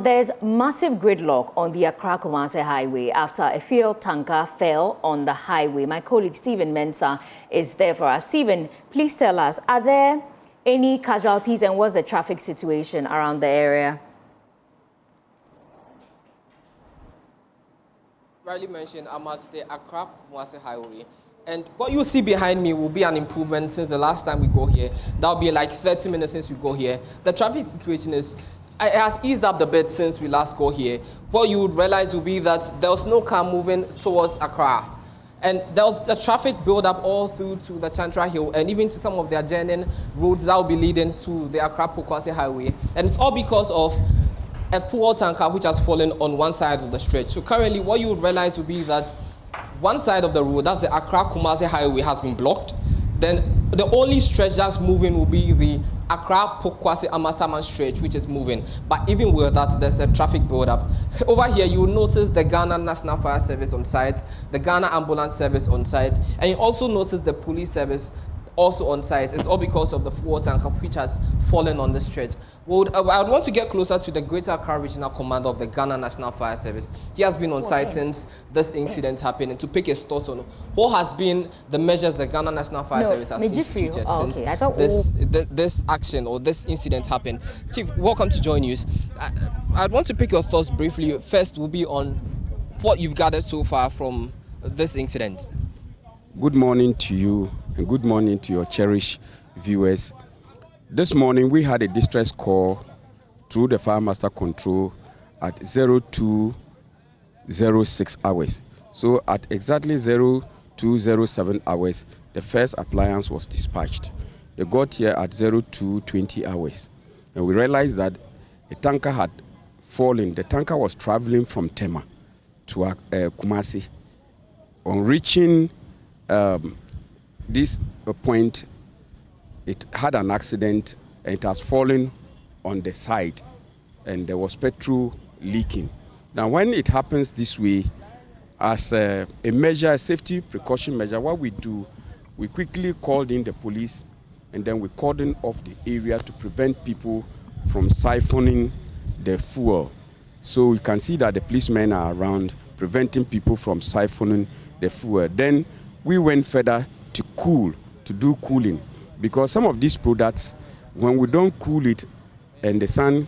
there's massive gridlock on the Accra-Kumasi highway after a fuel tanker fell on the highway. My colleague Stephen Mensah is there for us. Stephen, please tell us, are there any casualties and what's the traffic situation around the area? Rightly mentioned, I'm at the Accra-Kumasi highway. And what you see behind me will be an improvement since the last time we go here. That'll be like 30 minutes since we go here. The traffic situation it has eased up a bit since we last go here. What you would realize will be that there was no car moving towards Accra. And there was the traffic build up all through to the Chantra Hill and even to some of the adjoining roads that will be leading to the Accra-Kumasi highway. And it's all because of a fuel tanker which has fallen on one side of the stretch. So currently what you would realize will be that one side of the road, that's the Accra-Kumasi highway, has been blocked. Then the only stretch that's moving will be the Accra-Kumasi stretch, which is moving. But even with that, there's a traffic build-up. Over here, you will notice the Ghana National Fire Service on site, the Ghana Ambulance Service on site, and you also notice the police service also on site. It's all because of the fuel tanker which has fallen on the stretch. Well, I would want to get closer to the Greater Accra Regional Commander of the Ghana National Fire Service. He has been on site since this incident happened, and to pick his thoughts on what has been the measures the Ghana National Fire Service has instituted since this action or this incident happened. Chief, welcome to Joy News. I'd want to pick your thoughts briefly. First will be on what you've gathered so far from this incident. Good morning to you and good morning to your cherished viewers. This morning we had a distress call through the Fire Master Control at 0206 hours. So at exactly 0207 hours, the first appliance was dispatched. They got here at 0220 hours. And we realized that a tanker had fallen. The tanker was traveling from Tema to Kumasi. On reaching this point, it had an accident and it has fallen on the side and there was petrol leaking. Now when it happens this way, as a measure, a safety precaution measure, what we do, we quickly called in the police and then we cordoned off the area to prevent people from siphoning the fuel. So you can see that the policemen are around preventing people from siphoning the fuel. Then we went further to do cooling, because some of these products, when we don't cool it and the sun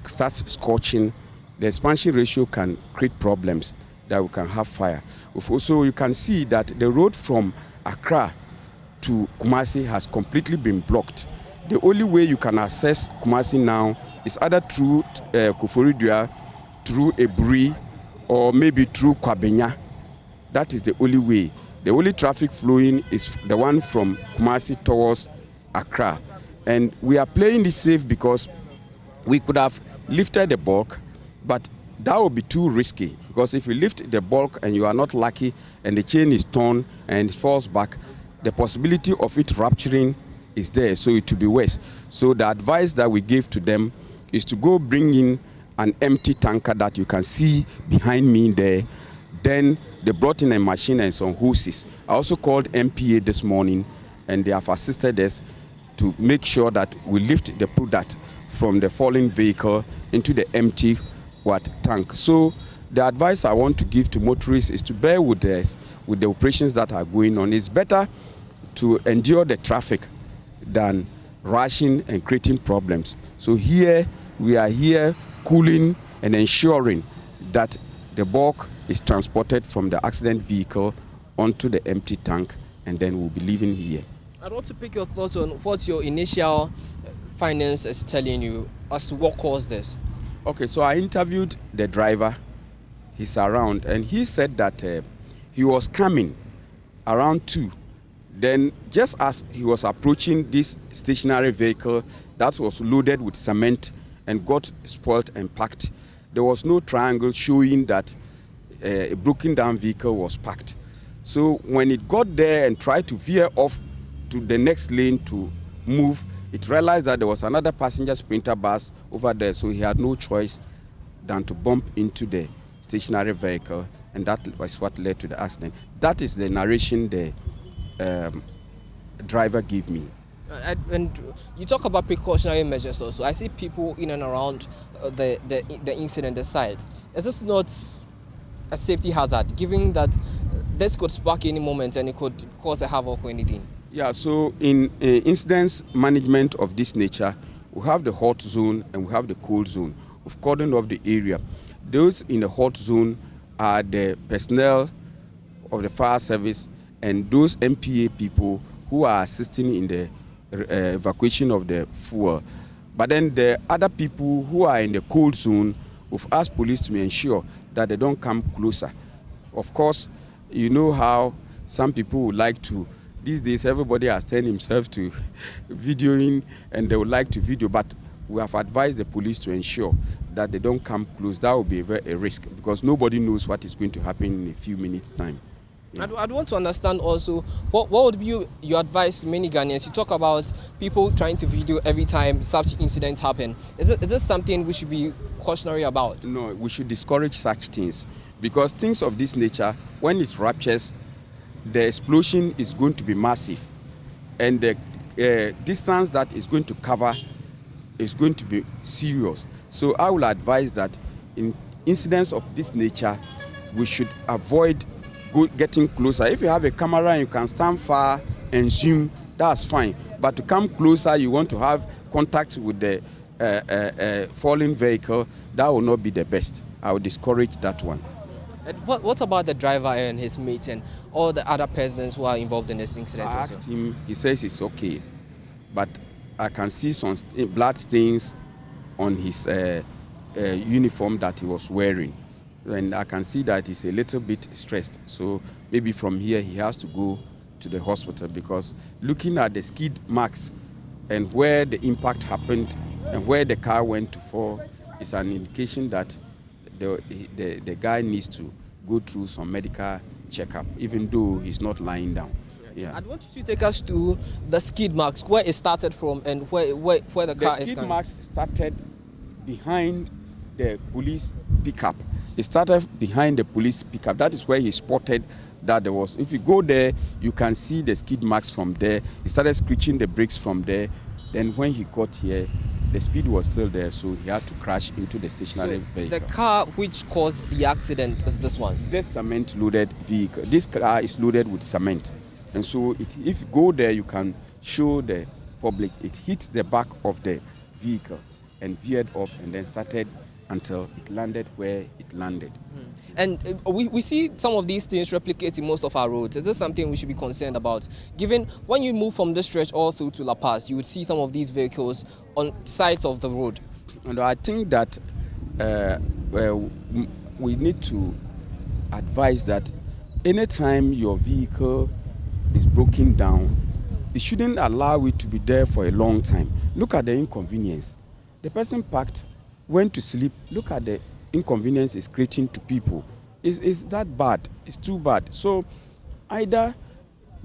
starts scorching, the expansion ratio can create problems that we can have fire. Also, you can see that the road from Accra to Kumasi has completely been blocked. The only way you can access Kumasi now is either through Koforidua, through Eburi, or maybe through Kwabenya. That is the only way. The only traffic flowing is the one from Kumasi towards Accra. And we are playing this safe because we could have lifted the bulk, but that would be too risky. Because if you lift the bulk and you are not lucky and the chain is torn and it falls back, the possibility of it rupturing is there, so it will be worse. So the advice that we gave to them is to go bring in an empty tanker that you can see behind me there. Then they brought in a machine and some hoses. I also called MPA this morning and they have assisted us to make sure that we lift the product from the falling vehicle into the empty tank. So the advice I want to give to motorists is to bear with us with the operations that are going on. It's better to endure the traffic than rushing and creating problems. So here, we are here cooling and ensuring that the bulk is transported from the accident vehicle onto the empty tank, and then we'll be leaving here. I'd want to pick your thoughts on what your initial findings is telling you as to what caused this. Okay, so I interviewed the driver. He's around, and he said that he was coming around 2. Then just as he was approaching this stationary vehicle that was loaded with cement and got spoiled and packed, there was no triangle showing that a broken down vehicle was parked. So when it got there and tried to veer off to the next lane to move, it realized that there was another passenger Sprinter bus over there, so he had no choice than to bump into the stationary vehicle, and that was what led to the accident. That is the narration the driver gave me. And you talk about precautionary measures also. I see people in and around the incident, the site. Is this not a safety hazard, given that this could spark any moment and it could cause a havoc or anything? Yeah, so in incidents management of this nature, we have the hot zone and we have the cold zone of cordon of the area. Those in the hot zone are the personnel of the fire service and those MPA people who are assisting in the evacuation of the fuel. But then the other people who are in the cold zone, we've asked police to ensure that they don't come closer. Of course, you know how some people would like to, these days everybody has turned himself to videoing and they would like to video, but we have advised the police to ensure that they don't come close. That will be a risk because nobody knows what is going to happen in a few minutes' time. Yeah. I'd want to understand also, what would be your advice to many Ghanaians? You talk about people trying to video every time such incidents happen. Is this something we should be cautionary about? No, we should discourage such things because things of this nature, when it ruptures, the explosion is going to be massive and the distance that is going to cover is going to be serious. So I will advise that in incidents of this nature, we should avoid getting closer. If you have a camera and you can stand far and zoom, that's fine. But to come closer, you want to have contact with the falling vehicle, that will not be the best. I would discourage that one. And what about the driver and his mate and all the other persons who are involved in this incident? I asked him, he says it's okay. But I can see some blood stains on his uniform that he was wearing. And I can see that he's a little bit stressed. So maybe from here he has to go to the hospital because looking at the skid marks and where the impact happened and where the car went to fall is an indication that the guy needs to go through some medical checkup, even though he's not lying down. Yeah. I want you to take us to the skid marks, where it started from and where the car is going. The skid marks started behind the police pickup. It started behind the police pickup. That is where he spotted that there was. If you go there, you can see the skid marks from there. He started screeching the brakes from there. Then when he got here, the speed was still there, so he had to crash into the stationary vehicle. The car which caused the accident is this one? This cement-loaded vehicle. This car is loaded with cement. And so if you go there, you can show the public. It hit the back of the vehicle and veered off and then started until it landed where it landed. And we see some of these things replicate in most of our roads. Is this something we should be concerned about? Given when you move from this stretch all through to La Paz, you would see some of these vehicles on sides of the road. And I think that we need to advise that anytime your vehicle is broken down, it shouldn't allow it to be there for a long time. Look at the inconvenience. The person parked, went to sleep. Look at the inconvenience it's creating to people. It's that bad. It's too bad. So either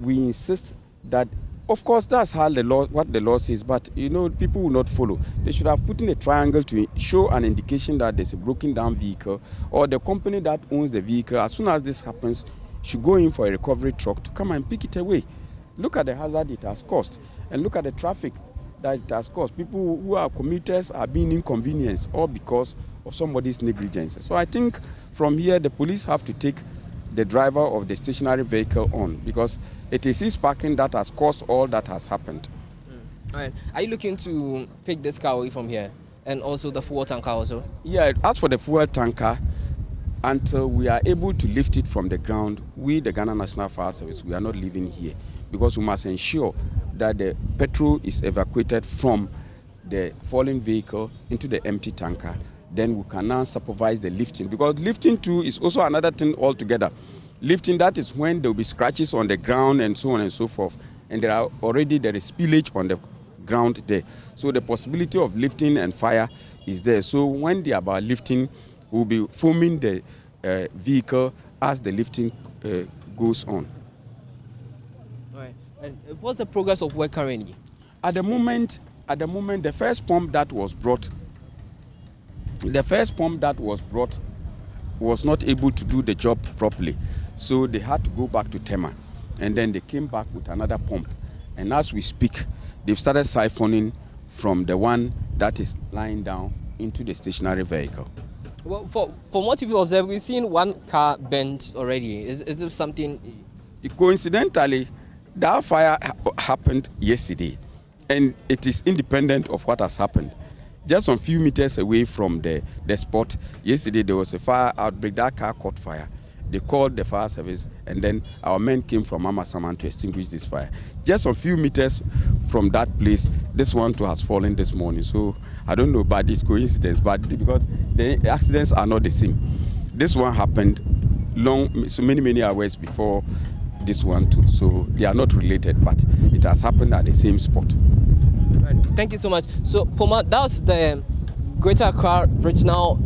we insist that, of course, that's how the law, what the law says, but you know, people will not follow. They should have put in a triangle to show an indication that there's a broken down vehicle, or the company that owns the vehicle, as soon as this happens, should go in for a recovery truck to come and pick it away. Look at the hazard it has caused, and look at the traffic that it has caused. People who are commuters are being inconvenienced, all because of somebody's negligence. So I think from here, the police have to take the driver of the stationary vehicle on, because it is his parking that has caused all that has happened. All right. Are you looking to pick this car away from here, and also the fuel tanker also? Yeah, as for the fuel tanker, until we are able to lift it from the ground, we, the Ghana National Fire Service, we are not leaving here, because we must ensure that the petrol is evacuated from the fallen vehicle into the empty tanker. Then we can now supervise the lifting, because lifting too is also another thing altogether. Lifting, that is when there will be scratches on the ground and so on and so forth, and there is spillage on the ground there. So the possibility of lifting and fire is there. So when they are about lifting, we'll be foaming the vehicle as the lifting goes on. All right. And what's the progress of work currently? At the moment, the first pump that was brought was not able to do the job properly. So they had to go back to Tema. And then they came back with another pump. And as we speak, they've started siphoning from the one that is lying down into the stationary vehicle. Well, from what you've observed, we've seen one car bent already. Is this something? Coincidentally, that fire happened yesterday, and it is independent of what has happened. Just a few meters away from the spot, yesterday there was a fire outbreak. That car caught fire. They called the fire service, and then our men came from Amasaman to extinguish this fire. Just a few meters from that place, this one too has fallen this morning. So I don't know about this coincidence, but because the accidents are not the same. This one happened many hours before this one too. So they are not related, but it has happened at the same spot. Right. Thank you so much. So Poma, that's the Greater Accra Regional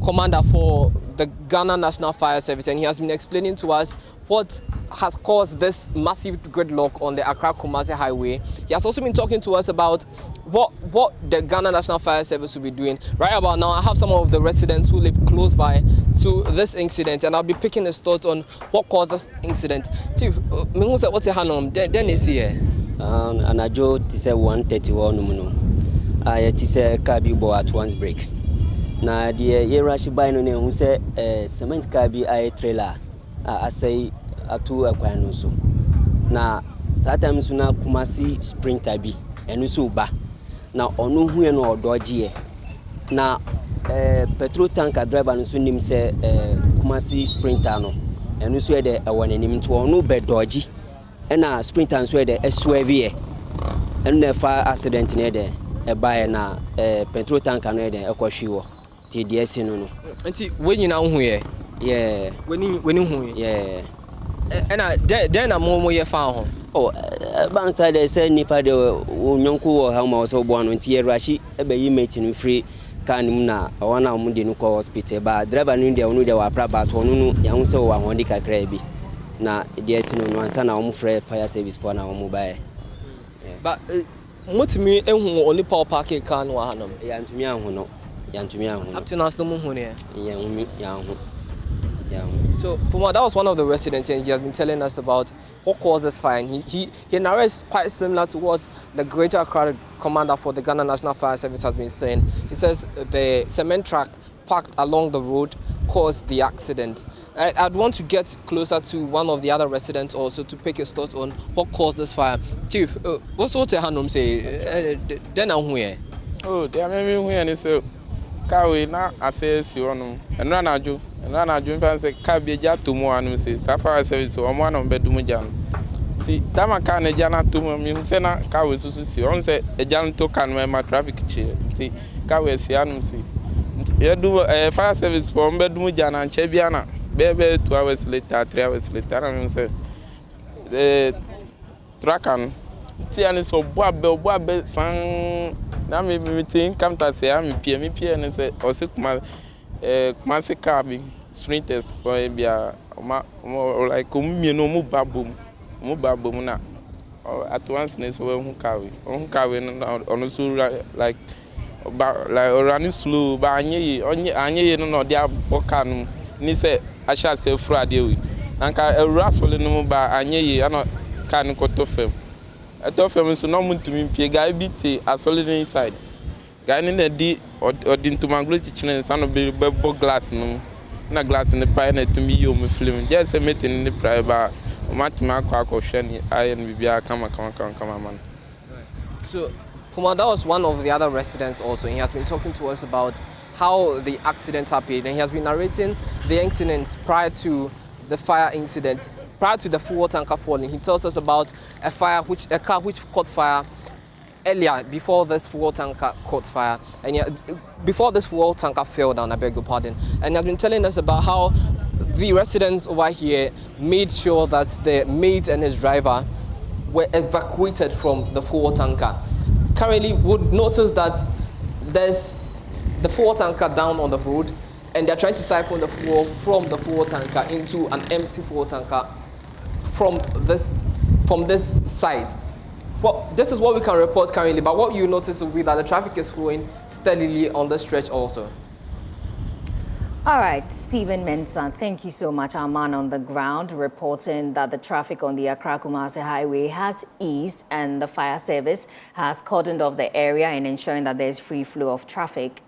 Commander for the Ghana National Fire Service, and he has been explaining to us what has caused this massive gridlock on the Accra-Kumasi highway. He has also been talking to us about what the Ghana National Fire Service will be doing. Right about now, I have some of the residents who live close by to this incident, and I'll be picking his thoughts on what caused this incident. Chief, what's your hand? Then is here. Anajo tise 131 no. Tise car bi bo at once break. Na de ye rush by no ne hu se cement car bi trailer asai atu akwan no so. Na sometimes na Kumasi sprinter bi enu so ba. Na onu hu e no odoje na petrol tanker driver no so nim se Kumasi sprinter no enu so e de ewonanim to onu be doji. Na sprinter nso de SUV and na fire accident ne de e buy na petrol tanker no de ekohwe wo ti de esi no no nti wenyi na hu ye yeah weni hu ye yeah na den na mo ye fa ho oh ban side de say nipa de onyonko wo ha ma so bo ano nti erashi e be yi mate no free kan mu na wana mu de no ko hospital ba driver no de onu de wa pra ba to no ya hu se wo ho ndi kakra bi na DS no ansa na fire service for na buy. But mutumi ehun oni power park car no hanom. Ya ntumi ahu no. Ya ntumi ahu. Up to now still hu ne. Ya ahu. So Puma, that was one of the residents, and he has been telling us about what caused this fire. And he narrates quite similar to what the Greater Accra Commander for the Ghana National Fire Service has been saying. He says the cement truck parked along the road caused the accident. I'd want to get closer to one of the other residents also to pick his thoughts on what caused this fire. Chief, what's what Hanum say? Then I'm here. Oh, they are maybe here and so Kawi na assess you on and Ranaju fancy Kabija to more and say Safari service or one on bedroom jam. See, Damakana Jana to me, Sena Kawi Susi, on say a jan token where my traffic chair. See, Kawi Sianum. You do a fire service for bedroom jana and Chebiana. Baby 2 hours later, 3 hours later, and say the Trakan. Tian so Boab sang. Now maybe meeting come to say I'm PM and say or sick my Kumasi sprinters for a more like no mubabum na at once next one carry on also like running slow but anye no dia bokan ni say I shall say Friday and a rascal no ba anye ano kan ko to fem I thought for me so no mun to me pie guy beat a solid inside. Guy in the D or into my great kitchen and son of a glass no na glass in the pine to me you me film. Just a meeting in the private match my quack or shiny I and Bibia come man. So Puma, that was one of the other residents also. He has been talking to us about how the accident happened, and he has been narrating the incidents prior to the fire incident. Prior to the fuel tanker falling, he tells us about a car which caught fire earlier before this fuel tanker caught fire, and before this fuel tanker fell down. I beg your pardon. And he has been telling us about how the residents over here made sure that the mate and his driver were evacuated from the fuel tanker. Currently, would notice that there's the fuel tanker down on the road, and they're trying to siphon the fuel from the fuel tanker into an empty fuel tanker from this side. Well, this is what we can report currently, but what you notice will be that the traffic is flowing steadily on the stretch also. All right, Stephen Mensah, thank you so much, our man on the ground, reporting that the traffic on the Accra-Kumasi highway has eased and the fire service has cordoned off the area and ensuring that there's free flow of traffic.